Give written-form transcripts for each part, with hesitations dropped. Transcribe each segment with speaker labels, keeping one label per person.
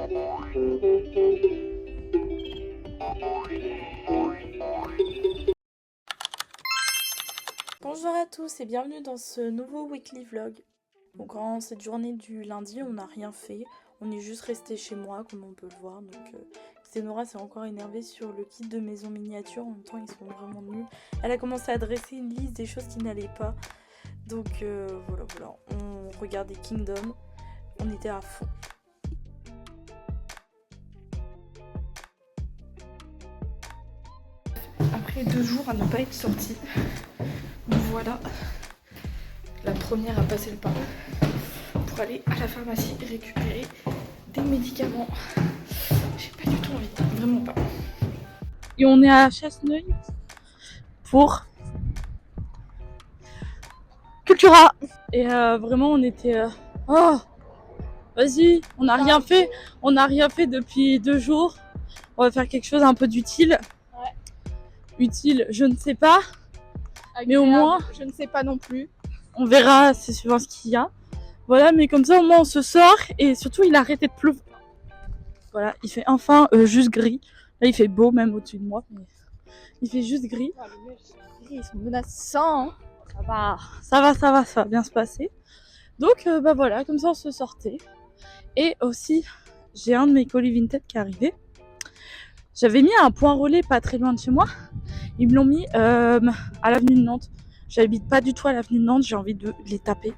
Speaker 1: Bonjour à tous et bienvenue dans ce nouveau weekly vlog. Donc en cette journée du lundi, on n'a rien fait. On est juste resté chez moi comme on peut le voir. Donc Xenora s'est encore énervée sur le kit de maison miniature. En même temps ils sont vraiment nuls. Elle a commencé à dresser une liste des choses qui n'allaient pas. Donc voilà. On regardait Kingdom. On était à fond. Après 2 jours à ne pas être sortie, voilà la première à passer le pas pour aller à la pharmacie récupérer des médicaments. J'ai pas du tout envie, vraiment pas. Et on est à Chasseneuil pour Cultura. Et vraiment on était oh vas-y, on n'a rien fait. On n'a rien fait depuis 2 jours. On va faire quelque chose un peu d'utile. Ouais. Utile, je ne sais pas. Agréable, mais au moins,
Speaker 2: je ne sais pas non plus.
Speaker 1: On verra, c'est suivant ce qu'il y a. Voilà, mais comme ça au moins on se sort et surtout il a arrêté de pleuvoir. Voilà, il fait enfin juste gris. Là il fait beau même au-dessus de moi. Mais il fait juste gris.
Speaker 2: Oh, les nuages, ils sont menaçants.
Speaker 1: Ça va bien se passer. Donc bah voilà, comme ça on se sortait. Et aussi, j'ai un de mes colis Vinted qui est arrivé. J'avais mis un point relais pas très loin de chez moi. Ils me l'ont mis à l'avenue de Nantes. J'habite pas du tout à l'avenue de Nantes, j'ai envie de les taper.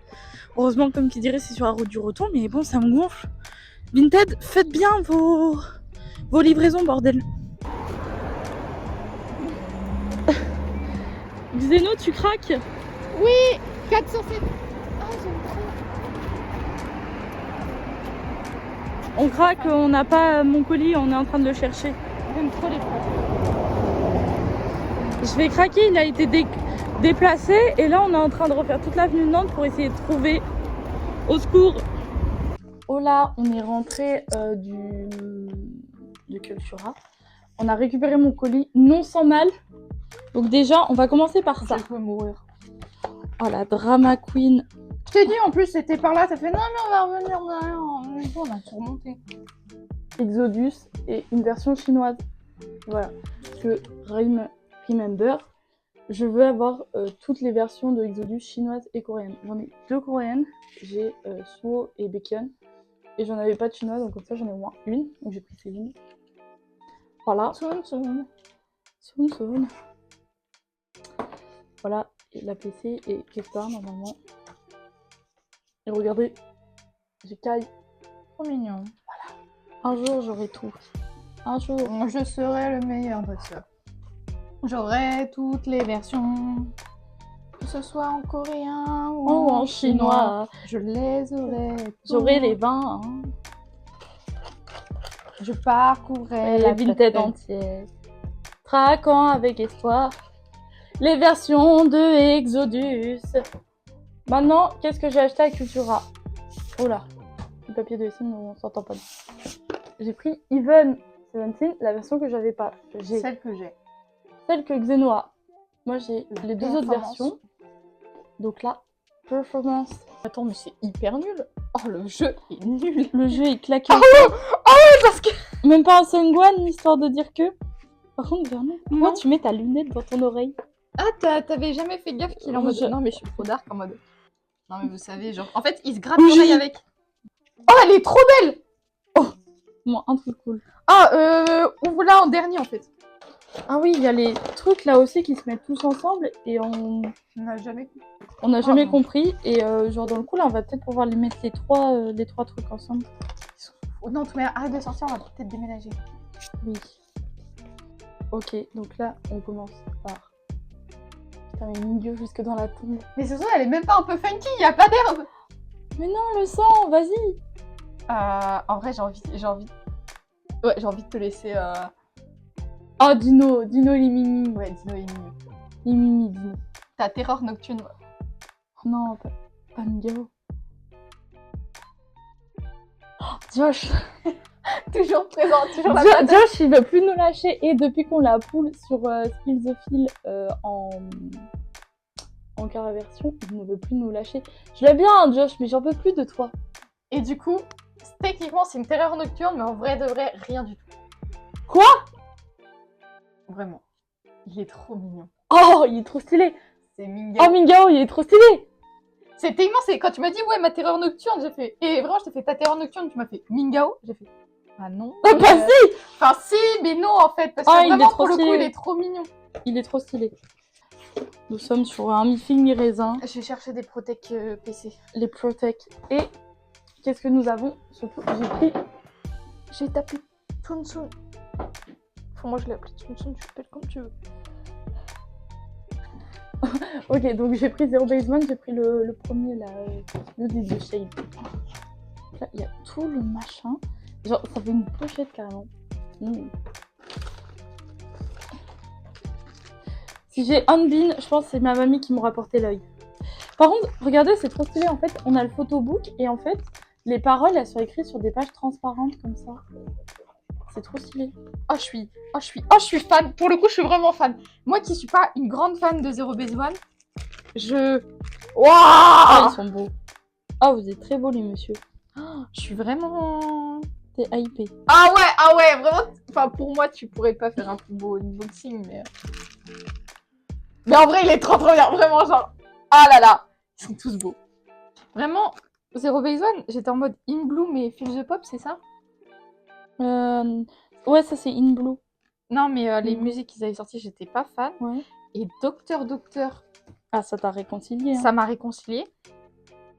Speaker 1: Heureusement, comme qui dirait, c'est sur la route du retour, mais bon, ça me gonfle. Vinted, faites bien vos livraisons, bordel. Xeno, tu craques?
Speaker 2: Oui, 407. Ah, j'aime trop.
Speaker 1: On craque, on n'a pas mon colis, on est en train de le chercher.
Speaker 2: J'aime trop les craques.
Speaker 1: Je vais craquer, il a été déplacé et là on est en train de refaire toute l'avenue de Nantes pour essayer de trouver. Au secours. Oh là, on est rentré de Cultura. On a récupéré mon colis, non sans mal. Donc déjà, on va commencer par ça.
Speaker 2: Je peux mourir.
Speaker 1: Oh la drama queen.
Speaker 2: Je t'ai dit en plus, c'était par là, t'as fait non mais on va revenir derrière. On a surmonté.
Speaker 1: Exodus et une version chinoise. Voilà. Parce que remember, je veux avoir toutes les versions de Exodus chinoises et coréennes. J'en ai 2 coréennes, j'ai Suo et Bacon. Et j'en avais pas de chinoise, donc comme ça j'en ai au moins une. Donc j'ai pris Céline. Voilà. Soon. Voilà la PC et quelque part normalement. Et regardez, j'ai Kai.
Speaker 2: Trop mignon.
Speaker 1: Voilà. Un jour j'aurai tout. Un jour.
Speaker 2: Je serai le meilleur dresseur. J'aurai toutes les versions. Que ce soit en coréen ou
Speaker 1: en chinois.
Speaker 2: Je les aurai.
Speaker 1: J'aurai les 20. Hein.
Speaker 2: Je parcourrai
Speaker 1: la Vinted entière. Traquant avec espoir les versions de Exodus. Maintenant, qu'est-ce que j'ai acheté à Cultura? Oh là, le papier de Essine, on s'entend pas. J'ai pris Even 17, la version que j'avais pas. J'ai
Speaker 2: celle que j'ai.
Speaker 1: Celle que Xeno a. Moi, j'ai les 2 autres versions. Donc là, Performance.
Speaker 2: Attends, mais c'est hyper nul. Oh, le jeu est nul.
Speaker 1: Le jeu est claqué.
Speaker 2: Oh ouais, parce que...
Speaker 1: Même pas un Sungwan, histoire de dire que... Par contre, Vernon, pourquoi tu mets ta lunette dans ton oreille?
Speaker 2: Ah, t'avais jamais fait gaffe qu'il est en mode... Non, mais je suis trop dark en mode... Non, mais vous savez, genre... En fait, il se gratte l'oreille avec. Oh, elle est trop belle.
Speaker 1: Oh, moi, un truc cool.
Speaker 2: Ah, ouvre là en dernier, en fait.
Speaker 1: Ah oui, il y a les trucs là aussi qui se mettent tous ensemble et on
Speaker 2: n'a jamais
Speaker 1: compris. Et genre dans le coup là, on va peut-être pouvoir les mettre les trois trucs ensemble.
Speaker 2: Oh non, mais arrête de sortir, on va peut-être déménager.
Speaker 1: Oui. Ok, donc là, on commence par... Putain, mais milieu jusque dans la tombe.
Speaker 2: Mais ce soir, elle est même pas un peu funky, y a pas d'herbe.
Speaker 1: Mais non, le sang, vas-y.
Speaker 2: En vrai, j'ai envie... Ouais, j'ai envie de te laisser...
Speaker 1: Oh, Dino Limini.
Speaker 2: Ouais, Dino Limini.
Speaker 1: Limini, Dino.
Speaker 2: Ta terreur nocturne.
Speaker 1: Oh non, pas Migao. Oh, Josh.
Speaker 2: Toujours présent, toujours la
Speaker 1: Josh, il veut plus nous lâcher. Et depuis qu'on l'a pull sur Spill the Fill en Caraversion, il ne veut plus nous lâcher. Je l'aime bien, hein, Josh, mais j'en peux plus de toi.
Speaker 2: Et du coup, techniquement, c'est une terreur nocturne, mais en vrai de vrai, rien du tout.
Speaker 1: Quoi?
Speaker 2: Vraiment. Il est trop mignon.
Speaker 1: Oh, il est trop stylé.
Speaker 2: C'est Mingao.
Speaker 1: Oh, Mingao, il est trop stylé.
Speaker 2: C'était immense. Et quand tu m'as dit, ouais, ma terreur nocturne, j'ai fait. Et vraiment, je t'ai fait ta terreur nocturne, tu m'as fait Mingao. J'ai fait. Ah non.
Speaker 1: Oh, bah si.
Speaker 2: Enfin, si, mais non, en fait. Parce que
Speaker 1: Ah, il est
Speaker 2: vraiment,
Speaker 1: trop
Speaker 2: pour le coup,
Speaker 1: stylé.
Speaker 2: il est trop mignon.
Speaker 1: Il est trop stylé. Nous sommes sur un mi-figue, mi-raisin.
Speaker 2: Je vais chercher des Protec PC.
Speaker 1: Les Protec. Et qu'est-ce que nous avons? Surtout,
Speaker 2: J'ai tapé Tunsun. Enfin, moi, je l'ai appelé Tunsun, tu l'appelles comme tu veux.
Speaker 1: Ok, donc j'ai pris Zero Base One, j'ai pris le premier, là, le de Shade. Là, il y a tout le machin. Genre, ça fait une pochette carrément. Si j'ai Unbin, je pense que c'est ma mamie qui m'aura porté l'œil. Par contre, regardez, c'est trop stylé. En fait, on a le photobook et en fait, les paroles, elles sont écrites sur des pages transparentes comme ça. C'est trop stylé.
Speaker 2: Oh, je suis fan. Pour le coup, je suis vraiment fan. Moi qui suis pas une grande fan de Zero Base One,
Speaker 1: Waouh! Ah, ils sont beaux. Ah, vous êtes très beaux, les messieurs.
Speaker 2: Oh, je suis vraiment...
Speaker 1: T'es hypé.
Speaker 2: Ah ouais, vraiment. Enfin, pour moi, tu pourrais pas faire un plus beau unboxing, mais... Mais en vrai, il est trop bien. Vraiment, genre... Ah là là. Ils sont tous beaux. Vraiment, Zero Base One, j'étais en mode In Bloom et Feel the Pop, c'est ça?
Speaker 1: Ouais, ça c'est In Blue.
Speaker 2: Non, mais les musiques qu'ils avaient sorties, j'étais pas fan.
Speaker 1: Ouais.
Speaker 2: Et Docteur...
Speaker 1: Ah, ça t'a réconcilié. Hein.
Speaker 2: Ça m'a réconcilié.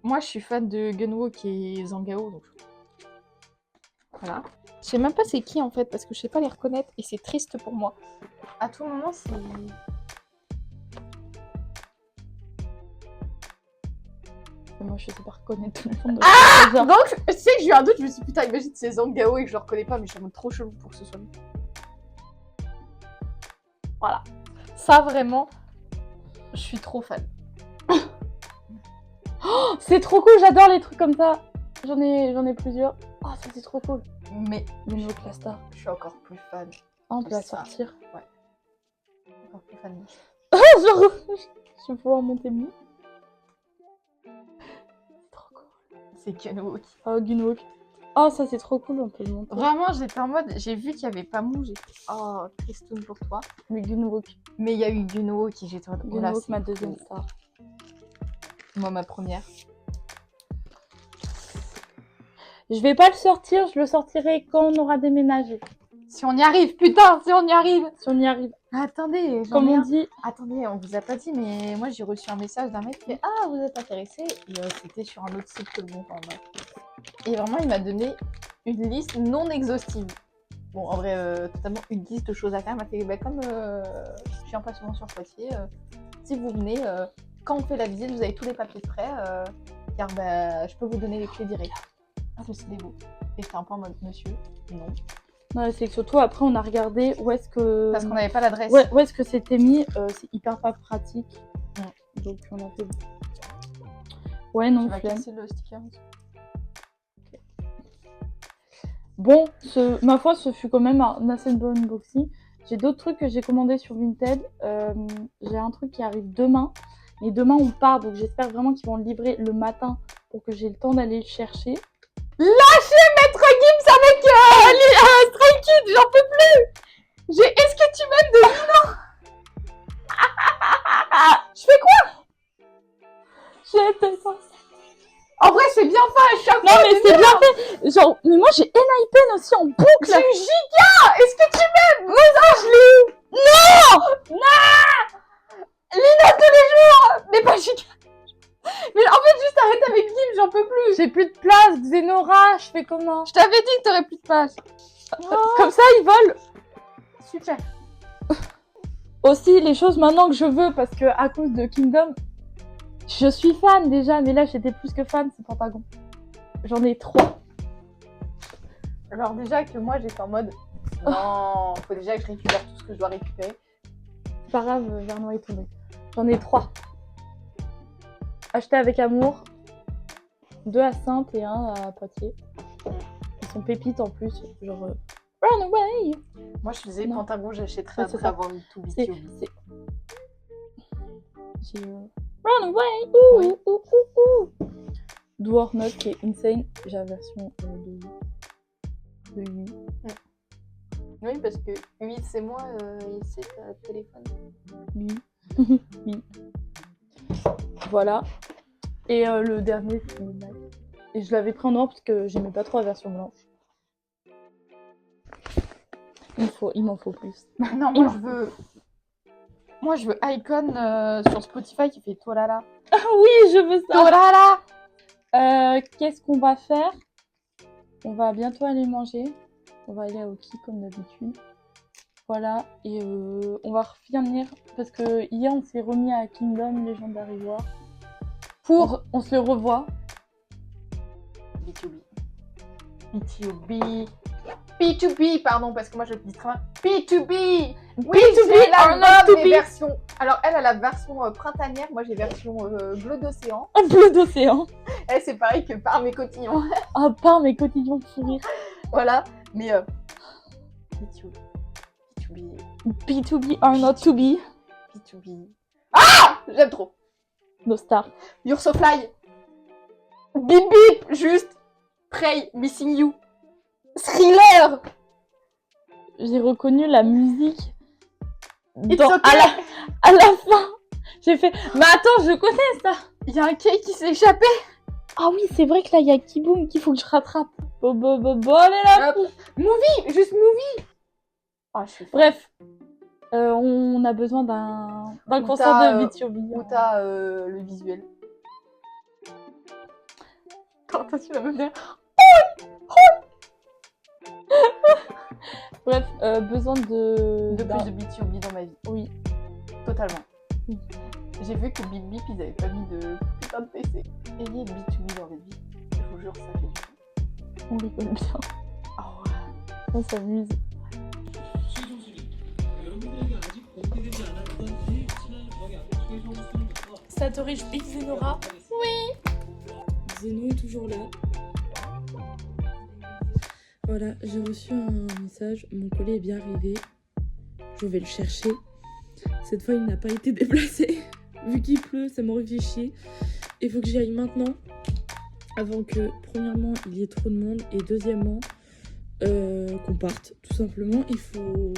Speaker 2: Moi, je suis fan de Gunwook et Zangao, donc... Voilà. Je sais même pas c'est qui, en fait, parce que je sais pas les reconnaître, et c'est triste pour moi. À tout moment, c'est...
Speaker 1: Moi, je sais pas reconnaître tout le monde.
Speaker 2: Ah! Donc, tu sais que j'ai eu un doute, je me suis dit, putain, imagine c'est Zangao et que je le reconnais pas, mais je suis en mode trop chelou pour que ce soit lui. Voilà. Ça, vraiment, je suis trop fan.
Speaker 1: Oh, c'est trop cool, j'adore les trucs comme ça. J'en ai plusieurs. Oh, ça c'est trop cool.
Speaker 2: Mais
Speaker 1: le nouveau Clastar.
Speaker 2: Je suis encore plus fan.
Speaker 1: Ah, on peut la sortir.
Speaker 2: Ouais. Encore plus fan.
Speaker 1: Genre, je vais pouvoir monter mieux. C'est trop cool.
Speaker 2: C'est Gunwook.
Speaker 1: Oh, Gunwook. Oh, ça c'est trop cool, on peut le monter.
Speaker 2: Vraiment, j'étais en mode, j'ai vu qu'il y avait pas Mou, j'ai fait oh, Tristoun pour toi.
Speaker 1: Mais Gunwook.
Speaker 2: Mais il y a eu Gunwook et j'étais en mode,
Speaker 1: Gunwook, ma deuxième star.
Speaker 2: Moi, ma première.
Speaker 1: Je vais pas le sortir, je le sortirai quand on aura déménagé.
Speaker 2: Si on y arrive, putain, si on y arrive.
Speaker 1: Si on y arrive.
Speaker 2: Attendez,
Speaker 1: comme on dit.
Speaker 2: Attendez, on vous a pas dit, mais moi j'ai reçu un message d'un mec qui fait ah, vous êtes intéressé. Et c'était sur un autre site que le bon temps. Et vraiment, il m'a donné une liste non exhaustive. Bon, en vrai, totalement une liste de choses à faire. Il m'a fait bah, comme je viens pas souvent sur Poitiers, si vous venez, quand on fait la visite, vous avez tous les papiers prêts, car bah, je peux vous donner les clés directes. Ah, c'est beau. Et j'étais un peu en mode monsieur, non.
Speaker 1: Non, c'est que surtout après on a regardé où est-ce que.
Speaker 2: Parce qu'on n'avait pas l'adresse.
Speaker 1: Ouais, où est-ce que c'était mis, c'est hyper pas pratique. Donc on a fait. Ouais, non,
Speaker 2: tu vas casser le sticker.
Speaker 1: Okay. Bon, ma foi, ce fut quand même un assez bon unboxing. J'ai d'autres trucs que j'ai commandés sur Vinted. J'ai un truc qui arrive demain. Et demain on part, donc j'espère vraiment qu'ils vont le livrer le matin pour que j'ai le temps d'aller le chercher.
Speaker 2: Lâchez Maître Gims avec Stray Kids, j'en peux plus. Est-ce que tu m'aimes de Lina? Je fais quoi?
Speaker 1: J'étais censée.
Speaker 2: En vrai, c'est bien fait à chaque fois.
Speaker 1: Non, mais c'est bien fait. Genre, mais moi j'ai N.I.P.N aussi en boucle.
Speaker 2: J'ai eu Giga. Est-ce que tu m'aimes?
Speaker 1: Mais non, je l'ai eu. Non.
Speaker 2: Non. Lina tous les jours. Mais pas Giga. Mais en fait, juste arrête avec Gims, j'en peux plus.
Speaker 1: J'ai plus de place, Xenora, je fais comment?
Speaker 2: Je t'avais dit que t'aurais plus de place.
Speaker 1: Oh. Comme ça, ils volent.
Speaker 2: Super.
Speaker 1: Aussi, les choses maintenant que je veux, parce que à cause de Kingdom, je suis fan déjà, mais là j'étais plus que fan, c'est Pentagon. J'en ai 3.
Speaker 2: Alors déjà que moi j'étais en mode, non, faut déjà que je récupère tout ce que je dois récupérer.
Speaker 1: C'est pas grave, Vernois est tombé. J'en ai 3. Acheté avec amour. 2 à Sainte et 1 à Poitiers. Ils sont pépites en plus, genre Run away.
Speaker 2: Moi je faisais Pentagon, j'achèterais après
Speaker 1: ça.
Speaker 2: avoir mis tout vite.
Speaker 1: J'ai Run away. Ouh,
Speaker 2: oui.
Speaker 1: ouh, ouh, ouh. Do or Not qui est insane. J'ai la version de Le 8.
Speaker 2: Oui, parce que 8 c'est moi, et c'est téléphone.
Speaker 1: Oui. Oui. Voilà. Et le dernier, c'est le 9. Et je l'avais pris en noir parce que j'aimais pas trop la version blanche. Il m'en faut plus.
Speaker 2: Non, moi je veux Icon sur Spotify qui fait Tolala.
Speaker 1: Ah oui, je veux ça.
Speaker 2: Tolala.
Speaker 1: Qu'est-ce qu'on va faire? On va bientôt aller manger. On va aller à Oki comme d'habitude. Voilà. Et on va finir parce que hier on s'est remis à Kingdom Legendary War. On se le revoit.
Speaker 2: B2B. B2B. B2B, pardon, parce que moi je le dis très mal. B2B. Oui, c'est la love des versions. Alors elle a la version printanière, moi j'ai version bleu d'océan.
Speaker 1: Bleu d'océan.
Speaker 2: Elle c'est pareil que par mes cotillons.
Speaker 1: Ah, par mes cotillons de fou rire.
Speaker 2: Voilà, mais B2B.
Speaker 1: B2B are not to be.
Speaker 2: B2B. Ah, j'aime trop.
Speaker 1: No star.
Speaker 2: You're so fly. Bip bip, juste. Pray, missing you. Thriller.
Speaker 1: J'ai reconnu la musique
Speaker 2: It's okay.
Speaker 1: à la fin. J'ai fait, mais attends, je connais ça.
Speaker 2: Il y a un cake qui s'est échappé.
Speaker 1: Ah oui, c'est vrai que là, il y a Kiboom qu'il faut que je rattrape. Bon, allez là.
Speaker 2: Movie, juste movie. Oh, je suis
Speaker 1: Bref, on a besoin d'un concert de B2B.
Speaker 2: Ou t'as le visuel. Quand tu vas me dire.
Speaker 1: Bref, besoin de
Speaker 2: plus de B2B dans ma vie.
Speaker 1: Oui.
Speaker 2: Totalement.
Speaker 1: Oui.
Speaker 2: J'ai vu que Bip Bip, ils avaient pas mis de putain de PC. Ayez B2B dans votre vie. Je vous jure, ça fait du bien.
Speaker 1: On rigole bien.
Speaker 2: Oh.
Speaker 1: On s'amuse. Satori, je pique Zenora. Oui.
Speaker 3: Zeno est toujours là. Voilà, j'ai reçu un message. Mon colis est bien arrivé. Je vais le chercher. Cette fois, il n'a pas été déplacé. Vu qu'il pleut, ça m'aurait fait chier. Il faut que j'y aille maintenant. Avant que, premièrement, il y ait trop de monde. Et deuxièmement, qu'on parte. Tout simplement, il faut...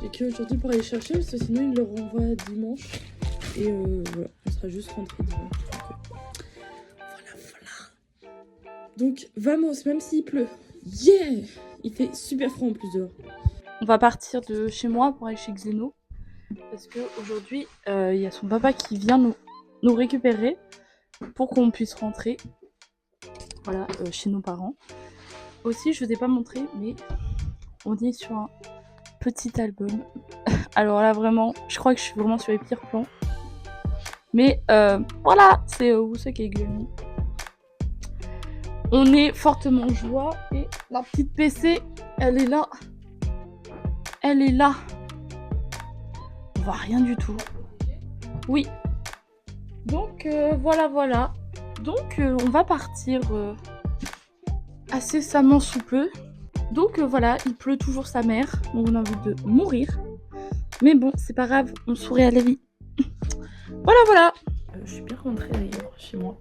Speaker 3: J'ai qu'aujourd'hui pour aller chercher. Parce que sinon, il le renvoie dimanche. Et voilà, on sera juste rentré dimanche. Voilà. Donc, vamos, même s'il pleut. Yeah! Il fait super froid en plus dehors.
Speaker 1: On va partir de chez moi pour aller chez Xeno. Parce qu'aujourd'hui, il y a son papa qui vient nous récupérer pour qu'on puisse rentrer. Voilà, chez nos parents. Aussi, je vous ai pas montré, mais on est sur un petit album. Alors là, vraiment, je crois que je suis vraiment sur les pires plans. Mais voilà, c'est Wusek et Gumi. On est fortement joie et la petite PC, elle est là. Elle est là. On voit rien du tout. Oui. Donc voilà. Donc on va partir incessamment sous peu. Donc voilà, il pleut toujours sa mère. Donc on a envie de mourir. Mais bon, c'est pas grave, on sourit à la vie. Voilà.
Speaker 3: Je suis bien rentrée d'ailleurs chez moi.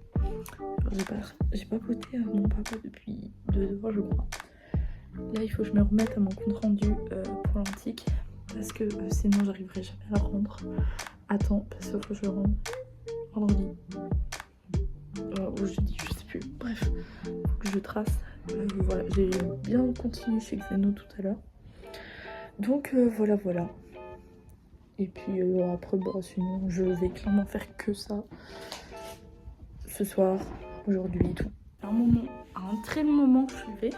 Speaker 3: J'ai pas voté à mon papa depuis 2 mois, je crois. Là, il faut que je me remette à mon compte rendu pour l'antique. Parce que sinon, j'arriverai jamais à le rendre à temps. Parce qu'il faut que je le rende vendredi. Ou jeudi, je sais plus. Bref, faut que je trace. Voilà, j'ai bien continué chez Xeno tout à l'heure. Donc voilà. Et puis après, sinon, je vais clairement faire que ça. Ce soir, aujourd'hui et tout. Un très long moment que je suis levée.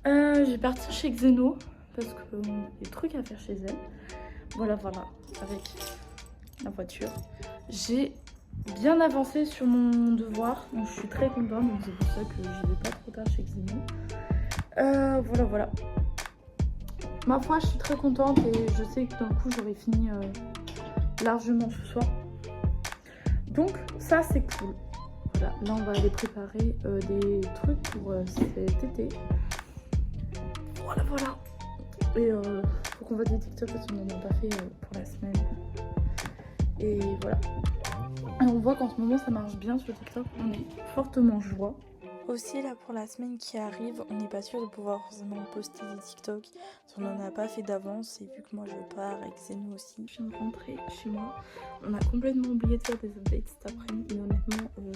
Speaker 3: Je vais partir chez Xeno parce qu'il y a des trucs à faire chez elle. Voilà, avec la voiture. J'ai bien avancé sur mon devoir, donc je suis très contente, donc c'est pour ça que j'y vais pas trop tard chez Xeno. Voilà. Ma foi, je suis très contente et je sais que d'un coup j'aurai fini largement ce soir. Donc ça c'est cool. Voilà, là on va aller préparer des trucs pour cet été. Voilà. Et faut qu'on voit des TikTok parce qu'on n'en a pas fait pour la semaine. Et voilà. Et on voit qu'en ce moment ça marche bien sur TikTok. On est fortement joie. Aussi là pour la semaine qui arrive, on n'est pas sûr de pouvoir forcément poster des TikTok. On n'en a pas fait d'avance et vu que moi je pars avec Zeno aussi. Je viens de rentrer chez moi. On a complètement oublié de faire des updates cet après-midi. Mais honnêtement, au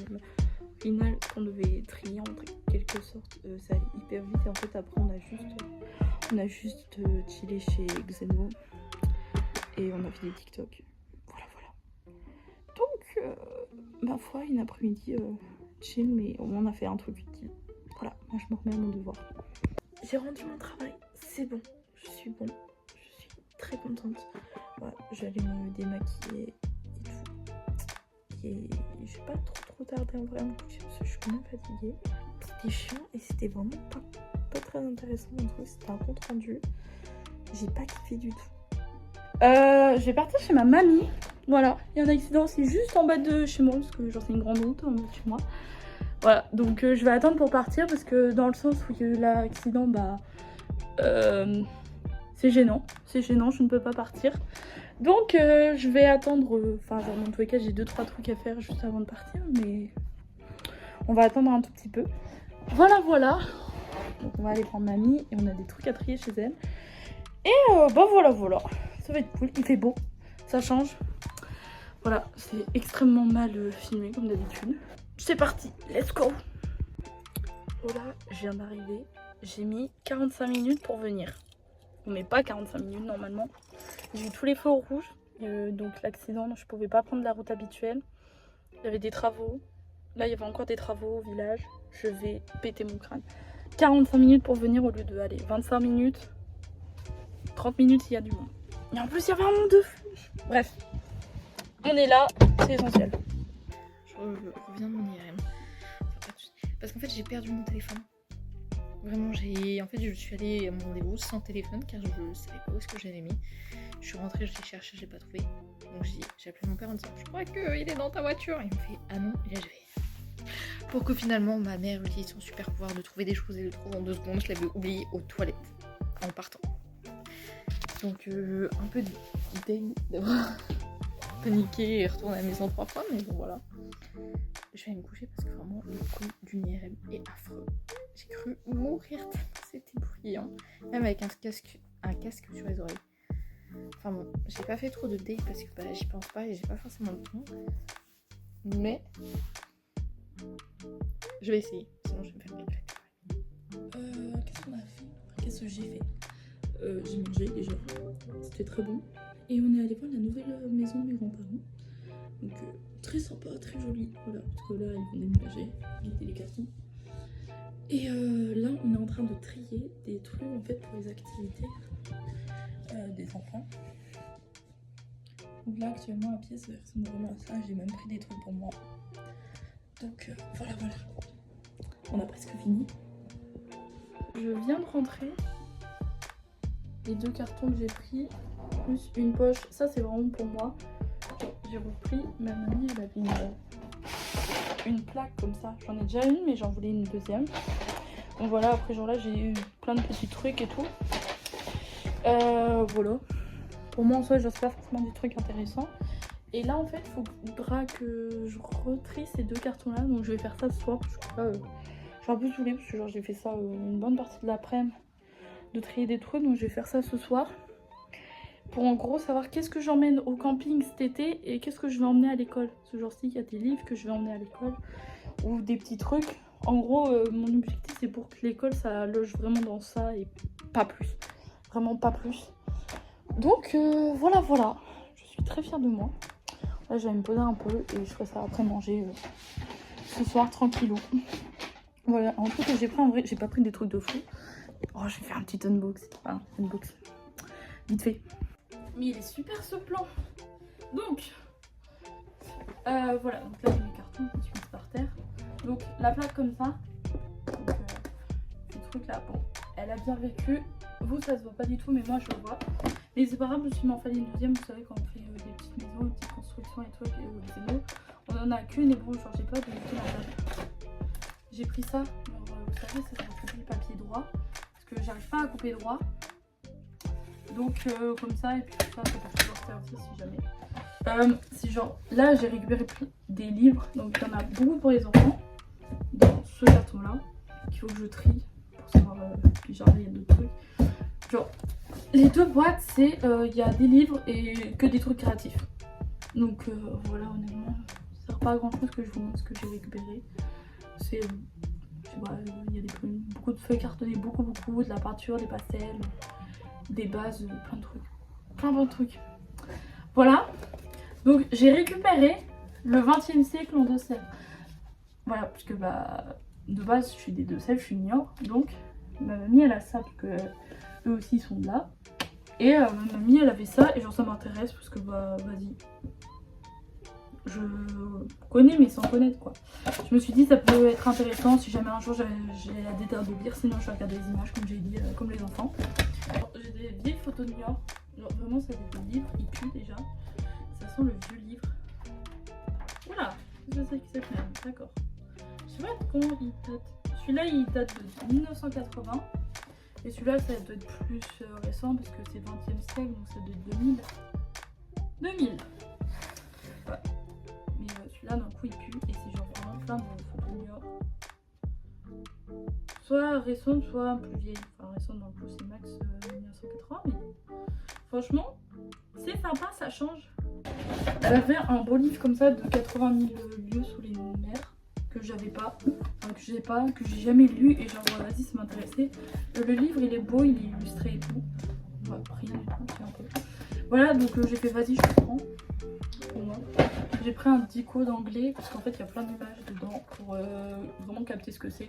Speaker 3: final, on devait trier en quelque sorte. Ça allait hyper vite et en fait après on a juste chillé chez Xeno et on a fait des TikTok. Voilà. Donc, ma foi, une après-midi chill, mais au moins on a fait un truc utile. Voilà, moi je me remets à mon devoir. J'ai rendu mon travail, c'est bon, je suis très contente. Voilà, j'allais me démaquiller et tout. Et je vais pas trop tarder en vrai à me coucher parce que je suis quand même fatiguée. C'était chiant et c'était vraiment pas très intéressant mon truc, c'était un compte rendu. J'ai pas kiffé du tout. Je vais partir chez ma mamie. Voilà, il y a un accident, c'est juste en bas de chez moi parce que genre c'est une grande route en bas de chez moi. Voilà, donc je vais attendre pour partir parce que dans le sens où il y a eu l'accident, c'est gênant, je ne peux pas partir. Donc je vais attendre, enfin genre dans tous les cas j'ai 2-3 trucs à faire juste avant de partir, mais on va attendre un tout petit peu. Voilà. Donc on va aller prendre mamie et on a des trucs à trier chez elle. Et voilà, ça va être cool, il fait beau, ça change. Voilà, c'est extrêmement mal filmé comme d'habitude. C'est parti, let's go. Voilà, je viens d'arriver. J'ai mis 45 minutes pour venir. On met pas 45 minutes normalement. J'ai eu tous les feux au rouge. Donc l'accident, je pouvais pas prendre la route habituelle. Il y avait des travaux. Là, il y avait encore des travaux au village. Je vais péter mon crâne. 45 minutes pour venir au lieu de aller 25 minutes. 30 minutes, il y a du monde. Et en plus, il y avait un monde de fou. Bref, on est là, c'est essentiel. Je reviens de mon IRM. Parce qu'en fait j'ai perdu mon téléphone. Vraiment je suis allée à mon rendez-vous sans téléphone car je ne savais pas où est-ce que j'avais mis. Je suis rentrée, je l'ai cherché, je l'ai pas trouvé. Donc j'ai appelé mon père en disant je crois qu'il est dans ta voiture. Et il me fait ah non, il est arrivé. Pour que finalement ma mère utilise son super pouvoir de trouver des choses et le trouve en 2 secondes. Je l'avais oublié aux toilettes en partant. Donc un peu dégoût d'avoir paniqué et retourné à la maison 3 fois, mais bon voilà. Je vais aller me coucher parce que vraiment le coup d'une IRM est affreux. J'ai cru mourir tellement c'était bruyant. Même avec un casque sur les oreilles. Enfin bon, j'ai pas fait trop de date parce que j'y pense pas et j'ai pas forcément le temps. Mais je vais essayer, sinon je vais me faire quelque chose. Qu'est-ce qu'on a fait? Qu'est-ce que j'ai fait? J'ai mangé déjà, c'était très bon. Et on est allé voir la nouvelle maison de mes grands-parents. Donc très sympa, très joli. Voilà, parce que là ils vont déménager, vider les cartons. Et là on est en train de trier des trucs en fait pour les activités des enfants. Donc là actuellement la pièce ressemble vraiment à ça, j'ai même pris des trucs pour moi. Donc voilà. On a presque fini. Je viens de rentrer. Les 2 cartons que j'ai pris, plus une poche, ça c'est vraiment pour moi. J'ai repris, ma mamie elle avait une plaque comme ça. J'en ai déjà une mais j'en voulais une deuxième. Donc voilà, après genre là j'ai eu plein de petits trucs et tout. Voilà. Pour moi en soi je sais pas forcément des trucs intéressants. Et là en fait il faudra que je retrie ces 2 cartons là. Donc je vais faire ça ce soir parce que là je suis un peu saoulée parce que genre j'ai fait ça une bonne partie de l'après-midi. De trier des trucs, donc je vais faire ça ce soir pour en gros savoir qu'est-ce que j'emmène au camping cet été et qu'est-ce que je vais emmener à l'école. Ce jour-ci il y a des livres que je vais emmener à l'école ou des petits trucs. En gros mon objectif c'est pour que l'école ça loge vraiment dans ça et pas plus, vraiment pas plus. Donc voilà, je suis très fière de moi. Là je vais me poser un peu et je ferai ça après manger ce soir tranquillou. Voilà, un truc que j'ai pris en vrai, j'ai pas pris des trucs de fou. Oh, je vais faire un petit unbox. Enfin, unbox. Vite fait. Mais il est super ce plan. Donc, voilà. Donc là, j'ai mes cartons qui sont par terre. Donc, la plaque comme ça. Donc, ce truc là, bon, elle a bien vécu. Vous, ça se voit pas du tout, mais moi, je le vois. Mais c'est pas grave, je m'en fallait une deuxième. Vous savez, quand on fait des petites maisons, des petites constructions et tout, avec les mots, on en a qu'une et bon, genre, j'ai pas de la plaque. J'ai pris ça. Alors, vous savez, ça va couper le papier droit. J'arrive pas à couper droit, donc comme ça, et puis ça c'est pour pouvoir faire aussi si jamais si genre là j'ai récupéré des livres, donc il y en a beaucoup pour les enfants dans ce ce carton là qu'il faut que je trie pour savoir. Puis genre, il y a d'autres trucs. Genre, les 2 boîtes, c'est il y a des livres et que des trucs créatifs. Donc voilà, honnêtement, ça sert pas à grand chose que je vous montre ce que j'ai récupéré. C'est. Il y a beaucoup de feuilles cartonnées, beaucoup, de la peinture, des pastels, des bases, plein de trucs. Plein de trucs. Voilà. Donc j'ai récupéré le 20e siècle en Deux-Sèvres. Voilà, puisque de base je suis des Deux-Sèvres, je suis Niort. Donc ma mamie elle a ça, parce que eux aussi sont de là. Et ma mamie elle avait ça, et genre ça m'intéresse, parce que vas-y. Je connais mais sans connaître quoi. Je me suis dit ça peut être intéressant si jamais un jour j'ai la déterre de lire, sinon je vais regarder les images comme j'ai dit, comme les enfants. J'ai des vieilles photos de Niort, genre vraiment c'est des livres, ils puent déjà. Ça sent le vieux livre. Oula, c'est ça qui s'appelle, d'accord. Je sais pas comment il date. Celui-là il date de 1980 et celui-là ça doit être plus récent parce que c'est 20e siècle donc ça doit être 2000. Ouais. Mais celui-là d'un coup il pue et c'est genre vraiment plein de photos de Niort. Soit récente soit plus vieille. Enfin récente dans le coup c'est max 1980 mais franchement c'est sympa, ça change. Elle avait un beau livre comme ça de 80 000 lieues sous les mers que j'avais pas, enfin, que j'ai jamais lu et genre vas-y ça m'intéressait. Le livre il est beau, il est illustré et tout. Ouais, rien du tout, c'est un peu. Voilà donc j'ai fait vas-y je le prends. Pour moi. J'ai pris un dico d'anglais parce qu'en fait il y a plein d'images dedans pour vraiment capter ce que c'est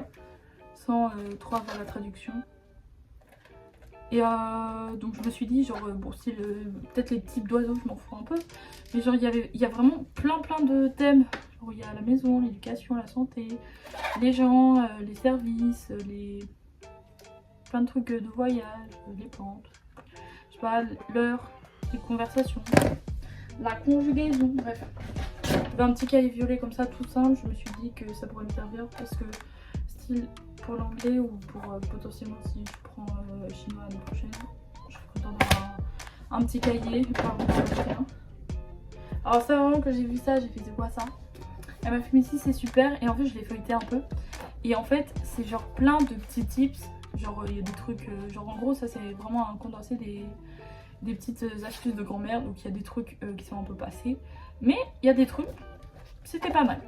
Speaker 3: sans trop avoir la traduction. Et donc je me suis dit genre bon si peut-être les types d'oiseaux je m'en fous un peu, mais genre il y a vraiment plein de thèmes. Genre il y a la maison, l'éducation, la santé, les gens, les services, plein de trucs de voyage, les plantes, je sais pas, l'heure, les conversations, la conjugaison, bref. J'avais un petit cahier violet comme ça tout simple, je me suis dit que ça pourrait me servir parce que style pour l'anglais ou pour potentiellement si je prends chinois l'année prochaine, je serais contente d'avoir un petit cahier pour avoir un. Alors ça vraiment que j'ai vu ça, j'ai fait c'est quoi ça? Elle m'a fait mais si c'est super et en fait je l'ai feuilleté un peu et en fait c'est genre plein de petits tips, genre il y a des trucs, genre en gros ça c'est vraiment un condensé des petites astuces de grand-mère, donc il y a des trucs qui sont un peu passés mais il y a des trucs, c'était pas mal,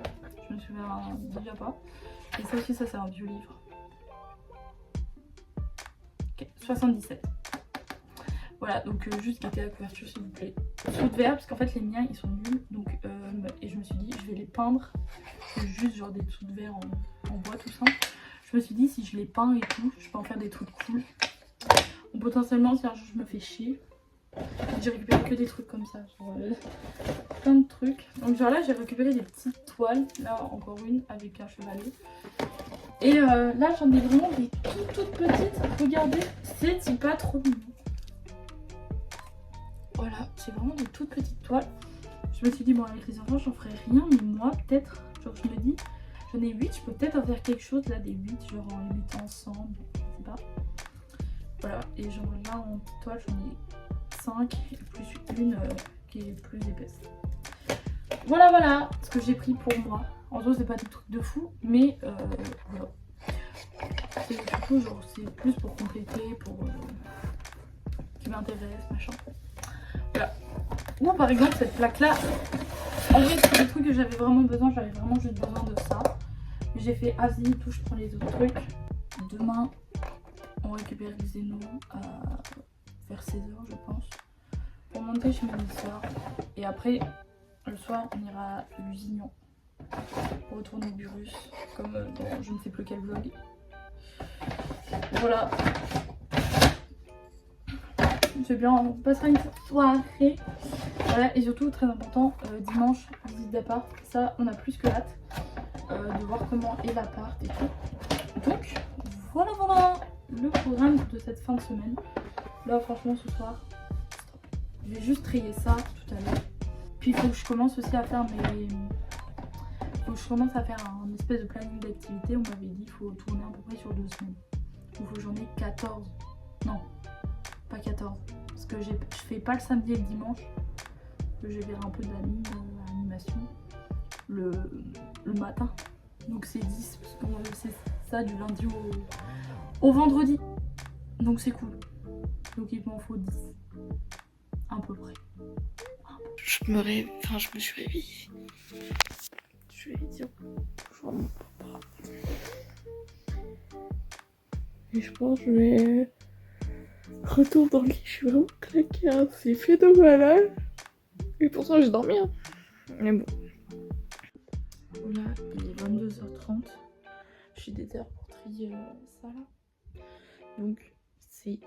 Speaker 3: je me souviens déjà pas. Et ça aussi ça c'est un vieux livre. Ok, 77. Voilà, donc juste quitter la couverture s'il vous plaît. Sous de verre, parce qu'en fait les miens ils sont nuls. Donc, et je me suis dit je vais les peindre. C'est juste genre des dessous de verre en bois tout simple. Je me suis dit si je les peins et tout, je peux en faire des trucs cool. Ou potentiellement si un jour je me fais chier, j'ai récupéré que des trucs comme ça. Genre, plein de trucs. Donc genre là j'ai récupéré des petites toiles. Là encore une avec un chevalet. Et là j'en ai vraiment des toutes petites. Regardez, c'est pas trop mignon. Voilà, c'est vraiment des toutes petites toiles. Je me suis dit bon avec les enfants j'en ferai rien, mais moi peut-être, genre je me dis, j'en ai 8, je peux peut-être en faire quelque chose là des 8, genre en les mettant ensemble, je sais pas. Voilà, et genre là en petite toile j'en ai 5, plus une qui est plus épaisse. Voilà ce que j'ai pris pour moi. En gros c'est pas des trucs de fou, mais voilà. C'est surtout genre c'est plus pour compléter, pour qui m'intéresse, machin. Voilà. Ou par exemple cette plaque là, en vrai c'est des trucs que j'avais vraiment besoin, j'avais vraiment juste besoin de ça. Mais j'ai fait vas-y tout, je prends les autres trucs. Demain on récupère Xeno à vers 16h je pense. Pour monter chez mes soeurs. Et après le soir on ira à Lusignan. Pour retourner au Burus, comme dans je ne sais plus quel vlog. Voilà. C'est bien, on passera une soirée. Voilà, et surtout, très important, dimanche, visite d'appart. Ça, on a plus que hâte de voir comment est l'appart et tout. Donc, voilà le programme de cette fin de semaine. Là, franchement, ce soir, je vais juste trier ça tout à l'heure. Puis, il faut que je commence aussi à faire un espèce de planning d'activité. On m'avait dit qu'il faut tourner à peu près sur 2 semaines. Donc, il faut que j'en ai 14. Non, pas 14. Parce que je fais pas le samedi et le dimanche. Que je verrai un peu d'animation le matin. Donc c'est 10 parce que c'est ça du lundi au vendredi. Donc c'est cool. Donc il m'en faut 10. À peu près. Je me suis réveillée. Je vais dire bonjour à mon papa. Et je pense que je vais retourner dans le lit. Je suis vraiment claquée. Hein. C'est fait de malade. Et pourtant j'ai dormi. Hein. Mais bon. Voilà, il est 22h30. Je suis déterre pour trier ça là. Donc c'est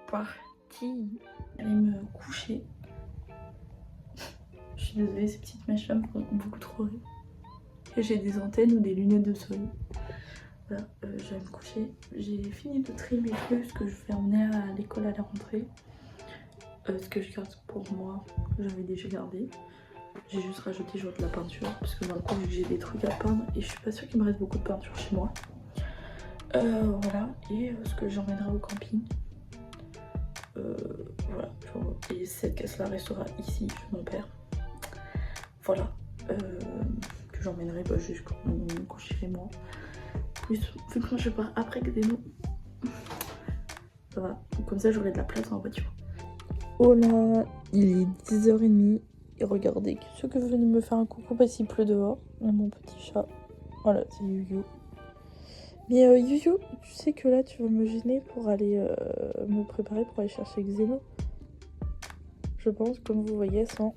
Speaker 3: parti. Aller me coucher. Je suis désolée, ces petites mèches là me font beaucoup trop rire. Et j'ai des antennes ou des lunettes de soleil. Voilà, je vais me coucher. J'ai fini de trier mes feuilles, ce que je vais emmener à l'école à la rentrée. Ce que je garde pour moi, que j'avais déjà gardé. J'ai juste rajouté genre de la peinture, parce que dans le coup vu que j'ai des trucs à peindre et je suis pas sûre qu'il me reste beaucoup de peinture chez moi. Voilà, et ce que j'emmènerai au camping. Voilà, et cette caisse là restera ici chez mon père. Voilà, que j'emmènerai jusqu'au coucher chez moi. Plus, vu que moi je pars après Xeno, ça va, comme ça j'aurai de la place en voiture. Oh là, il est 10h30 et regardez, ceux que venez me faire un coucou parce qu'il pleut dehors, mon petit chat. Voilà, c'est Yuyu. Mais Yuyu, tu sais que là tu vas me gêner pour aller me préparer pour aller chercher Xeno. Je pense, comme vous voyez, elles sont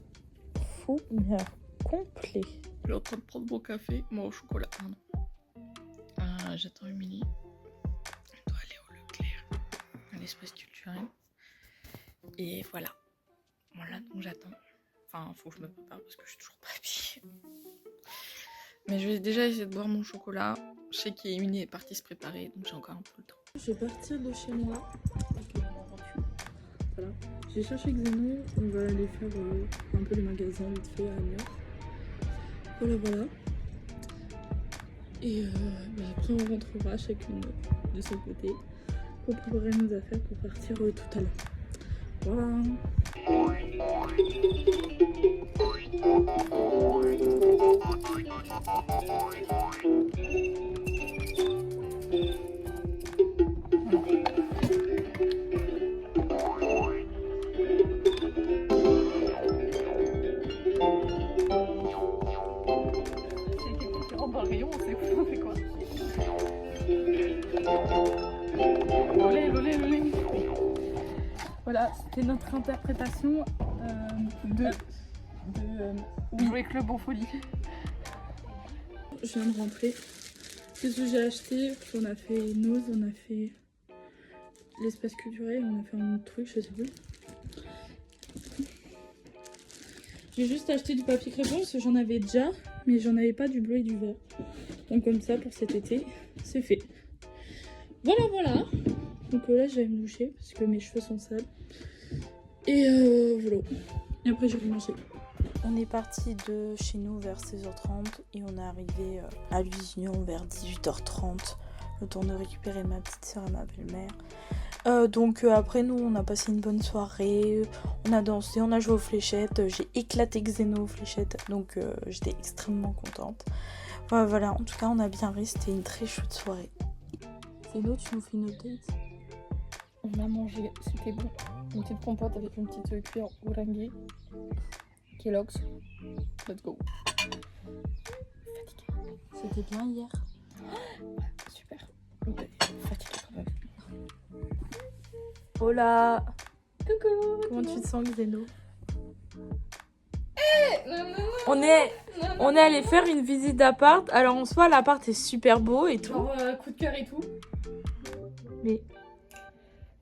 Speaker 3: fou, mais complet. Je suis en train de prendre mon café, moi au chocolat, pardon. J'attends Émilie. Elle doit aller au Leclerc, à l'espace culturel. Et voilà. Voilà, donc j'attends. Enfin, faut que je me prépare parce que je suis toujours pas habillée. Mais je vais déjà essayer de boire mon chocolat. Je sais qu'Émilie est partie se préparer, donc j'ai encore un peu le temps. Je vais partir de chez moi. Voilà. J'ai cherché Xeno, on va aller faire un peu les magasins vite fait à Amiens. Voilà. Et après on rentrera chacune de son côté pour préparer nos affaires pour partir tout à l'heure. Voilà. Voilà, c'était notre interprétation de Jouer Club en folie. Je viens de rentrer. Qu'est-ce que j'ai acheté? On a fait Nose, on a fait l'espace culturel, on a fait un autre truc, je sais plus. J'ai juste acheté du papier crépon parce que j'en avais déjà, mais j'en avais pas du bleu et du vert. Donc comme ça, pour cet été, c'est fait. Voilà. Donc là, je vais me doucher parce que mes cheveux sont sales. Et voilà. Et après, je vais manger. On est parti de chez nous vers 16h30 et on est arrivé à l'Union vers 18h30. Le temps de récupérer ma petite soeur et ma belle-mère. Donc après, nous, on a passé une bonne soirée. On a dansé, on a joué aux fléchettes. J'ai éclaté Xeno aux fléchettes. Donc j'étais extrêmement contente. Voilà, en tout cas, on a bien ri. C'était une très chouette soirée. Xeno, tu nous fais une update?
Speaker 2: On a mangé, c'était bon. Une petite compote avec une petite cuillère oranguée. Kellogg's. Let's go.
Speaker 1: Fatiguée. C'était bien hier.
Speaker 2: Super. Ouais, fatiguée quand même.
Speaker 1: Hola.
Speaker 2: Coucou.
Speaker 1: Comment tu te sens, Xeno?
Speaker 2: Non.
Speaker 1: On est allé faire une visite d'appart. Alors en soi, l'appart est super beau et tout.
Speaker 2: Genre coup de cœur et tout.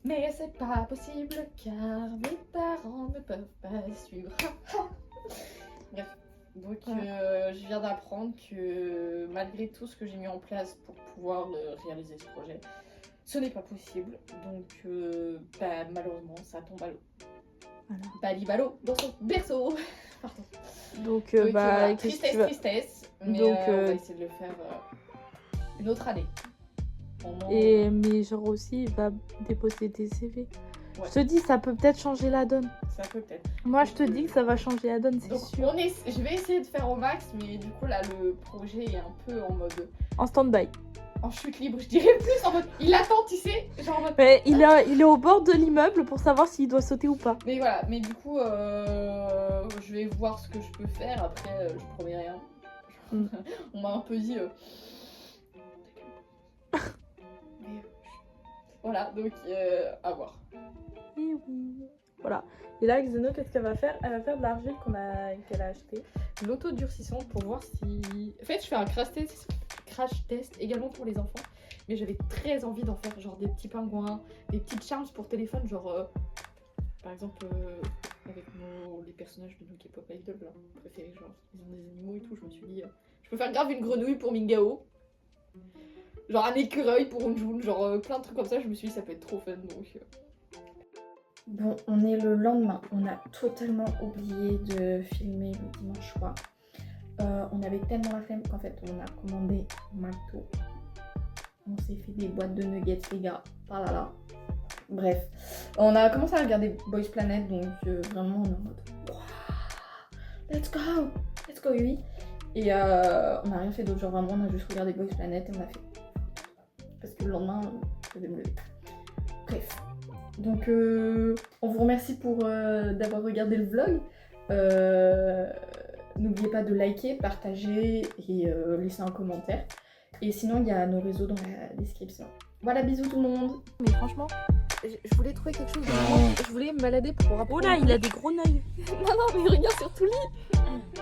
Speaker 2: Mais c'est pas possible car mes parents ne peuvent pas suivre. Bref, donc je viens d'apprendre que malgré tout ce que j'ai mis en place pour pouvoir réaliser ce projet, ce n'est pas possible. Donc malheureusement ça tombe à l'eau.
Speaker 1: Voilà.
Speaker 2: Balibalo dans son berceau. Pardon.
Speaker 1: Donc
Speaker 2: voilà,
Speaker 1: tristesse.
Speaker 2: Mais
Speaker 1: Donc,
Speaker 2: on va essayer de le faire une autre année.
Speaker 1: Mais genre aussi, il va déposer des CV.
Speaker 3: Ouais.
Speaker 1: Je te dis, ça peut peut-être changer la donne.
Speaker 3: Ça peut peut-être.
Speaker 1: Moi, je te dis que ça va changer la donne, c'est
Speaker 3: Donc
Speaker 1: sûr.
Speaker 3: je vais essayer de faire au max, mais du coup là le projet est un peu en mode
Speaker 1: En stand-by.
Speaker 3: en chute libre, je dirais plus en mode il attend, tu sais, genre en mode...
Speaker 1: Mais il est au bord de l'immeuble pour savoir s'il doit sauter ou pas.
Speaker 3: Mais voilà, mais du coup je vais voir ce que je peux faire, après je promets rien.
Speaker 1: Mm.
Speaker 3: On m'a un peu dit mais, voilà, donc à voir.
Speaker 1: Et oui. Voilà. Et là, Xeno, qu'est-ce qu'elle va faire? Elle va faire de l'argile qu'elle a acheté.
Speaker 3: L'auto-durcissant pour voir si... En fait je fais un crash test également pour les enfants, mais j'avais très envie d'en faire genre des petits pingouins, des petites charms pour téléphone, genre par exemple avec les personnages de nos K-pop idols là, préférés, genre ils ont des animaux et tout, je me suis dit je peux faire grave une grenouille pour Mingao, genre un écureuil pour Unjun, genre plein de trucs comme ça, je me suis dit ça peut être trop fun donc... Bon, on est le lendemain, on a totalement oublié de filmer le dimanche soir. On avait tellement la flemme qu'en fait on a commandé McDo. On s'est fait des boîtes de nuggets les gars, ah là là. Bref, on a commencé à regarder Boys Planet, donc vraiment on est en mode wow, let's go oui. Et on n'a rien fait d'autre, genre vraiment on a juste regardé Boys Planet et on a fait. Parce que le lendemain je devais me lever. Bref. Donc on vous remercie pour d'avoir regardé le vlog. N'oubliez pas de liker, partager et laisser un commentaire. Et sinon il y a nos réseaux dans la description. Voilà, bisous tout le monde.
Speaker 2: Mais franchement, je voulais trouver quelque chose de vraiment... Je voulais me balader pour
Speaker 1: Oh là, il a des gros nails.
Speaker 2: Non, mais regarde sur tout le lit.